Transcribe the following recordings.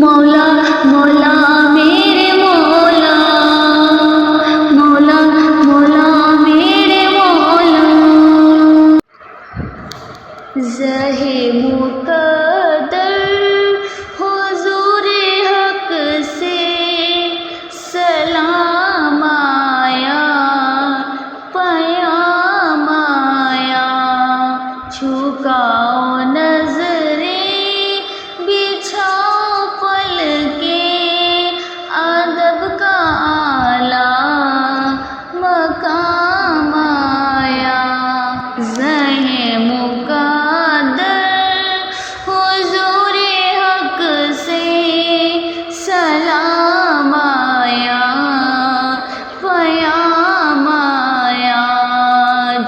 مولا مولا میرے مولا، مولا مولا میرے مولا، زہے مقدر حضور حق سے سلام آیا، پیام آیا، جھکاؤ نظریں بچھاؤ پلکیں، ادب کا اعلیٰ مقام آیا، زہے مقدر حضور حق سے سلام آیا، پیام آیا،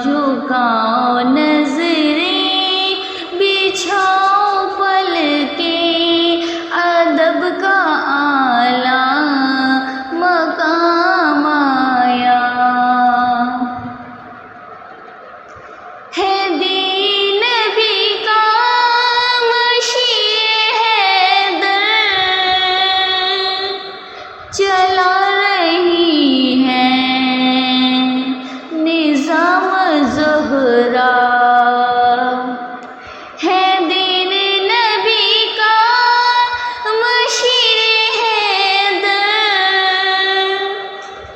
جھکاؤ نظریں بچھاؤ پلکیں، ادب کا اعلیٰ مقام آیا، ہے دین نبی کا مشیع حیدر، چلا رہی ہے نظام زہرا، ہے دین نبی کا مشیع حیدر،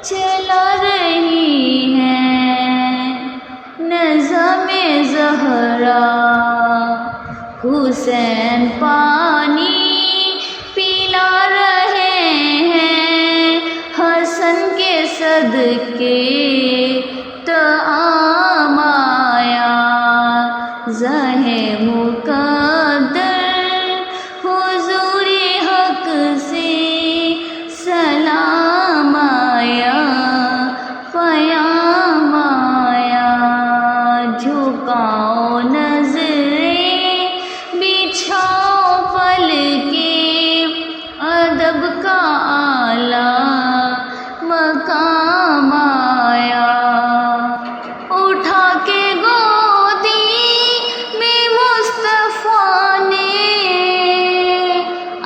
چلا رہی ہے نظام زہرا، حسین پانی پلا رہے ہیں حسن کے صدقے، طعام آیا، زہے مقدر حضور حق سے سلام آیا، پیام آیا، جھکاؤ نظریں بچھاؤ پلکیں، ادب کا اعلیٰ مقام آیا، اٹھا کے گودی میں مصطفیٰ نے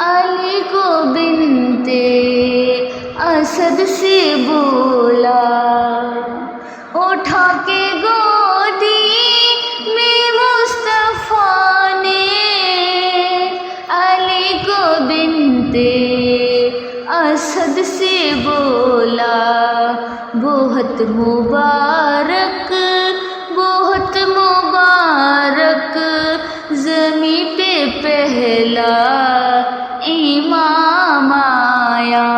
علی کو بنتے اسد سے بولا، اٹھا کے گودی میں مصطفیٰ نے علی کو بنتے اسد سے بولا، بہت مبارک بہت مبارک، زمیں پہ پہلا امام آیا،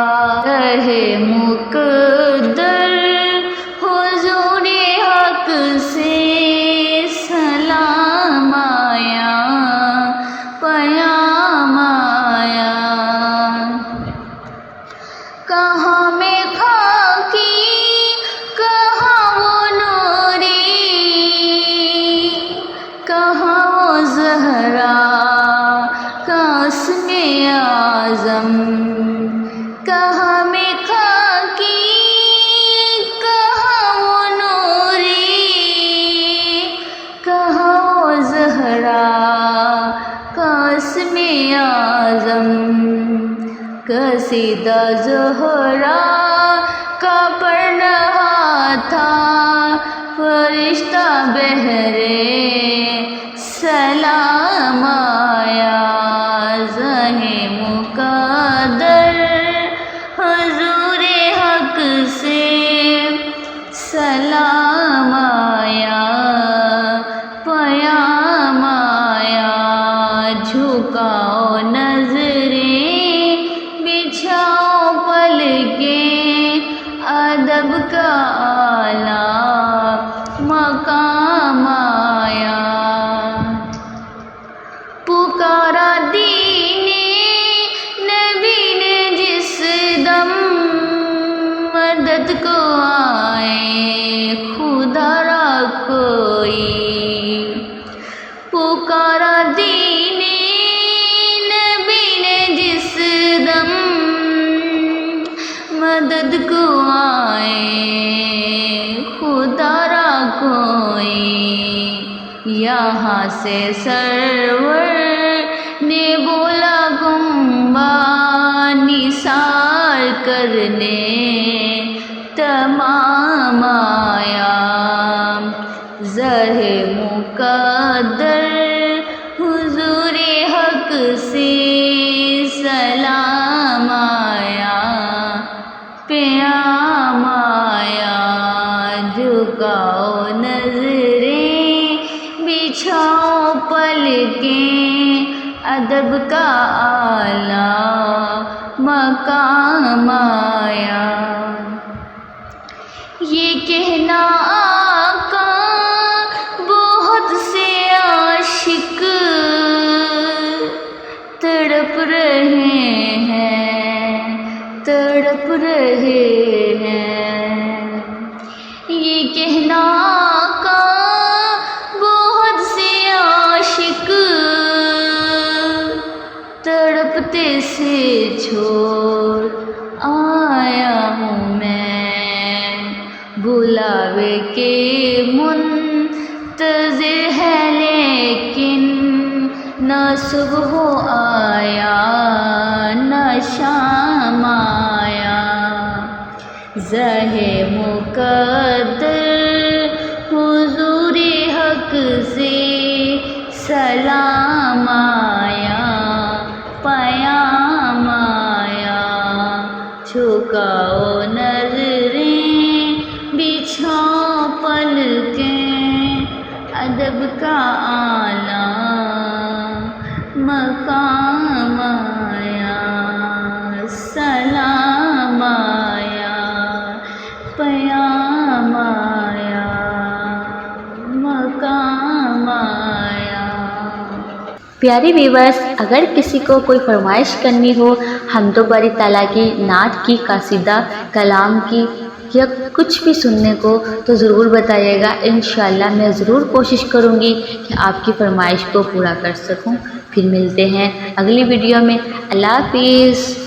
رہے مقدر حضور حق سے سلام آیا، پیام آیا، کہاں میں خاکی کہاں وہ نوری، کہاں وہ زہرا کا اسم اعظم، کہاں میں خاکی کہاں وہ نوری، کہاں وہ زہرا کا اسم اعظم، قصیدہ زہرا کا پڑھ رہا تھا فرشتہ بہرے سلام آیا، زہے مقدر حضور حق سے سلام آیا، پیام آیا، جھکاؤ نظریں بچھاؤ پلکیں، ادب کا اعلیٰ مقام آیا، پکارا دین نبی نے جس دم، مدد کو آئے خدا را کوئی، پکارا دین نبی نے جس دم، مدد کو آئے خدا را کوئی، یہاں سے سرور نے بولا گنبا کرنے تمام آیا، زہ مقدر حضور حق سے سلام آیا، پیام آیا، جھکاؤ نظریں بچھاؤ پلکیں، ادب کا اعلیٰ مقام آیا۔ یہ کہنا آقا بہت سے عاشق تڑپ رہے ہیں، تڑپ رہے ہیں، یہ کہنا آقا بہت سے عاشق تڑپتے سے چھوڑ آیا ہوں میں، بلاوے کے منتظر ہے لیکن نہ صبح آیا نہ شام آیا، زہ مقدر حضور حق سے سلام آیا، پیام آیا، جھکاؤ نظریں بچھاؤ پلکیں، ادب کا اعلیٰ مقام آیا، سلام آیا، پیام آیا، مقام آیا۔ پیارے ویورز، اگر کسی کو کوئی فرمائش کرنی ہو حمد و باری تعالیٰ کی، نعت کی، قصیدہ کلام کی یا کچھ بھی سننے کو تو ضرور بتائیے گا، انشاءاللہ میں ضرور کوشش کروں گی کہ آپ کی فرمائش کو پورا کر سکوں۔ پھر ملتے ہیں اگلی ویڈیو میں، اللہ حافظ۔